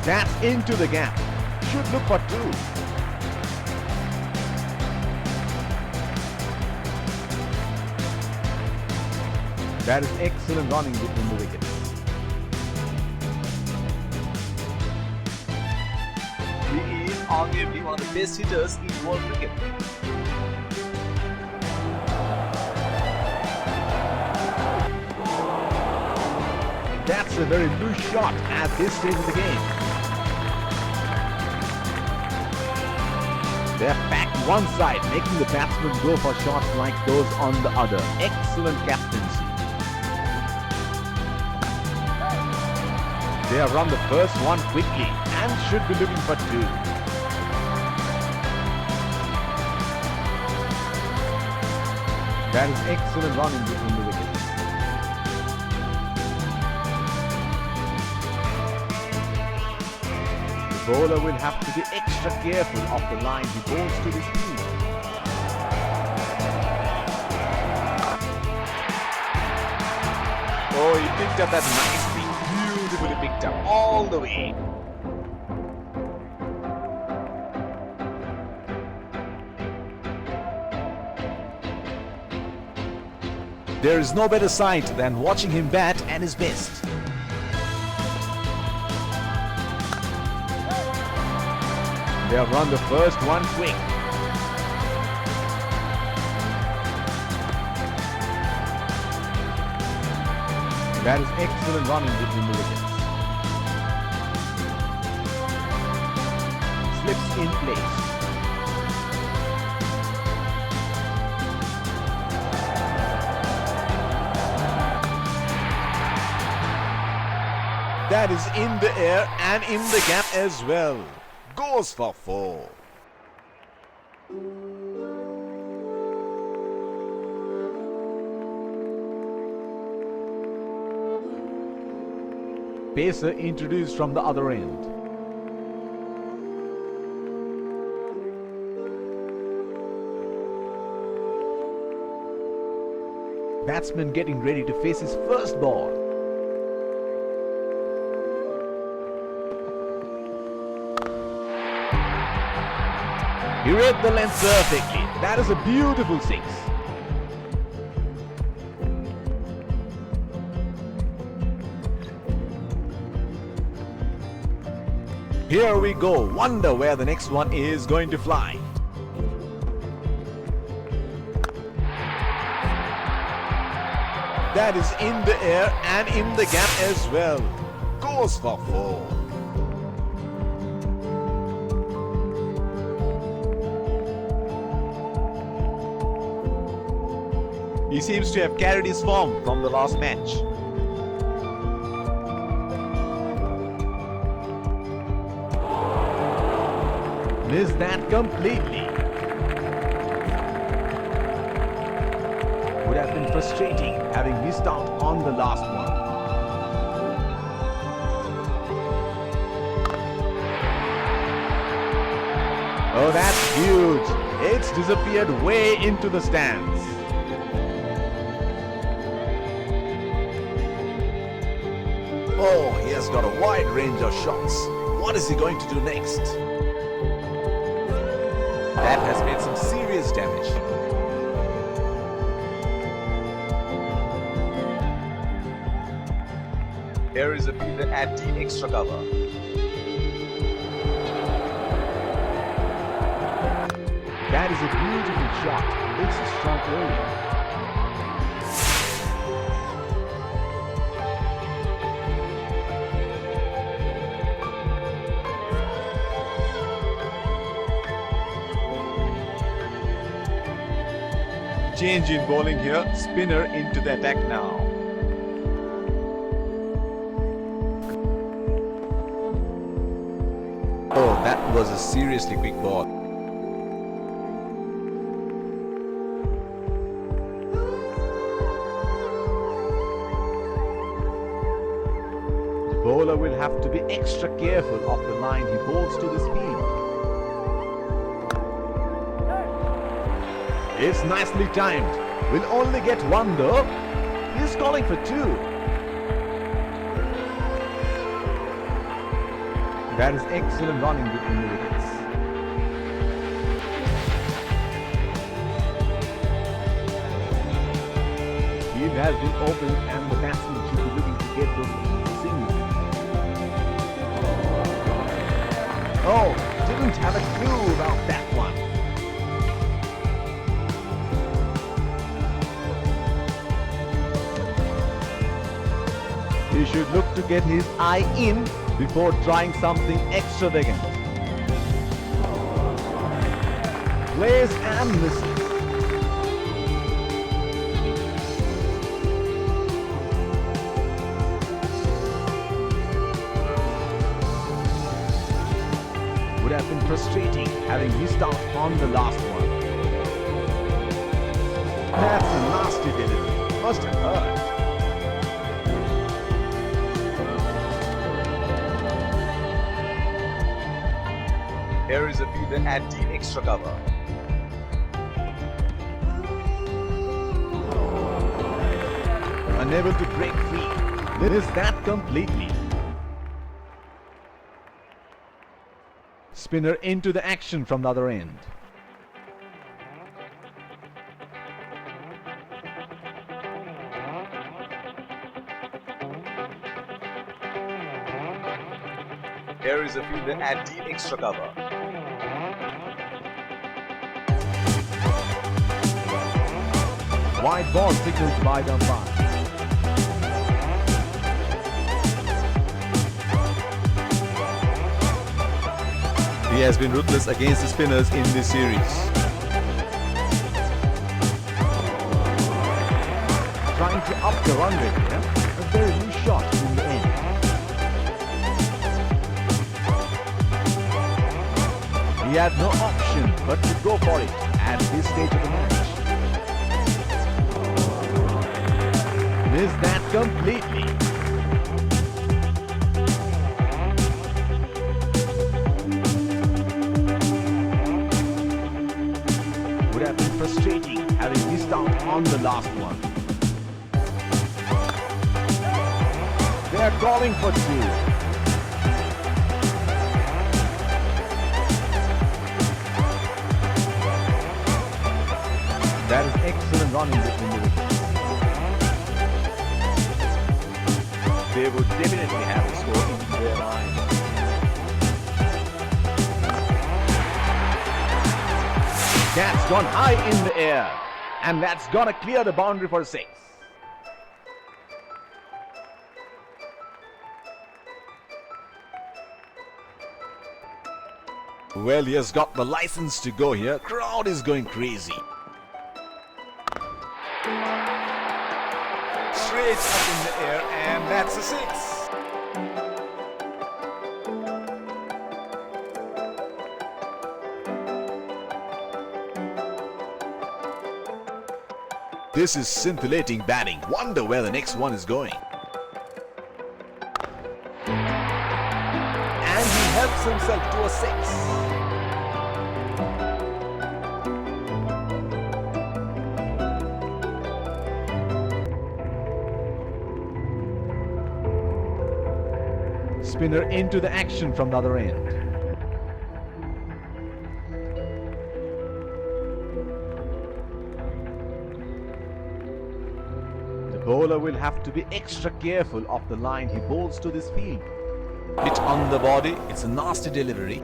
That's into the gap. Should look for two. That is excellent running between the wickets. He is arguably one of the best hitters in world cricket. That's a very loose shot at this stage of the game. They're packed one side, making the batsmen go for shots like those on the other. Excellent captaincy. They have run the first one quickly and should be looking for two. That is excellent running between the wickets. The bowler will have to be extra careful of the line he bowls to this team. Oh, he picked up that nicely, beautifully picked up all the way. There is no better sight than watching him bat at his best. They have run the first one quick. That is excellent running between the wickets. Slips in place. That is in the air and in the gap as well. Goes for four. Pacer introduced from the other end. Batsman getting ready to face his first ball. He read the length perfectly. That is a beautiful six. Here we go. Wonder where the next one is going to fly. That is in the air and in the gap as well. Goes for four. He seems to have carried his form from the last match. Missed that completely. Would have been frustrating having missed out on the last one. Oh, that's huge. It's disappeared way into the stands. Oh, he has got a wide range of shots. What is he going to do next? That has made some serious damage. Here is a fielder at the extra cover. That is a beautiful shot. It's a strong area. Change in bowling here. Spinner into the attack now. Oh, that was a seriously quick ball. The bowler will have to be extra careful of the line he bowls to this field. It's nicely timed. Will only get one though. He's calling for two. That is excellent running between the wickets. Field has been opened and the batsman should be looking to get those singles. Oh, didn't have a clue about that one. He should look to get his eye in before trying something extravagant. Plays and misses. Would have been frustrating having missed out on the last one. That's a nasty delivery. Must have hurt. Here is a fielder at deep extra cover. Unable to break free. Missed that completely. Spinner into the action from the other end. Here is a fielder at deep extra cover. Wide ball signaled by the umpire. He has been ruthless against the spinners in this series. Trying to up the run rate here. A very loose shot in the end. He had no option but to go for it at this stage of the match. Missed that completely. Would have been frustrating having missed out on the last one. They are calling for two. That is excellent running between the wickets. They would definitely have a score in their mind. That's gone high in the air. And that's gonna clear the boundary for 6. Well, he has got the license to go here. Crowd is going crazy. Straight up in the air, and that's a 6. This is scintillating batting. Wonder where the next one is going. And he helps himself to a 6. Spinner into the action from the other end. The bowler will have to be extra careful of the line he bowls to this field. Hit on the body. It's a nasty delivery.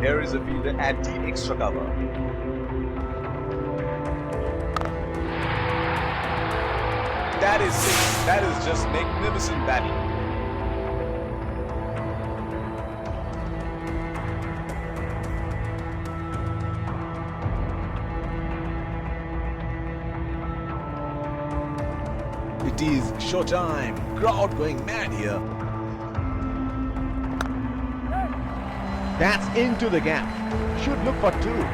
Here is a fielder at deep extra cover. That is 6. That is just magnificent batting. It is showtime. Crowd going mad here. That's into the gap. Should look for 2.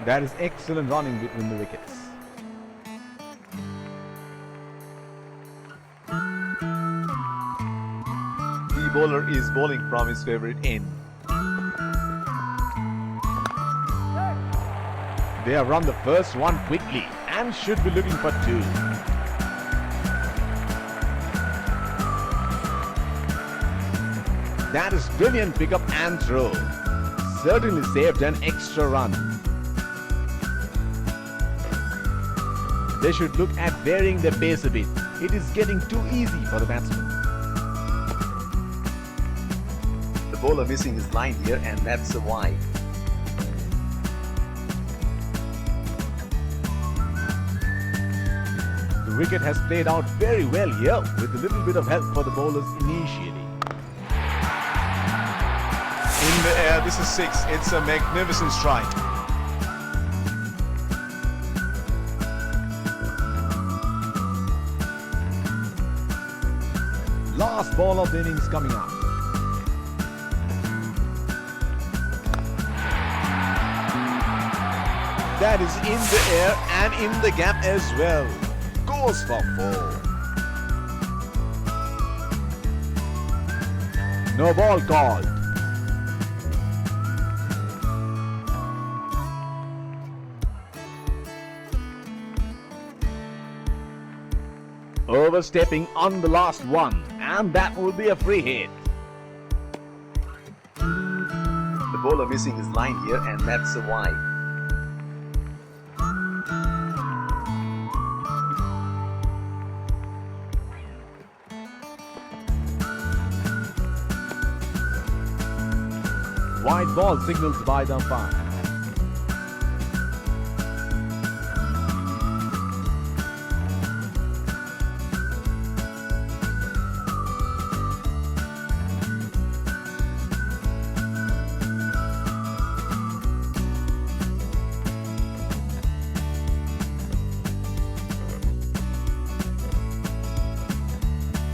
That is excellent running between the wickets. The bowler is bowling from his favorite end. They have run the first one quickly and should be looking for two. That is brilliant pickup and throw. Certainly saved an extra run. They should look at varying their pace a bit. It is getting too easy for the batsman. The bowler missing his line here, and that's a wide. The wicket has played out very well here with a little bit of help for the bowlers initially. In the air, this is 6. It's a magnificent strike. Last ball of the innings coming up. That is in the air and in the gap as well. Goes for 4. No ball called. Overstepping on the last one, and that will be a free hit. The bowler missing his line here, and that's a wide. White ball signals by the umpire.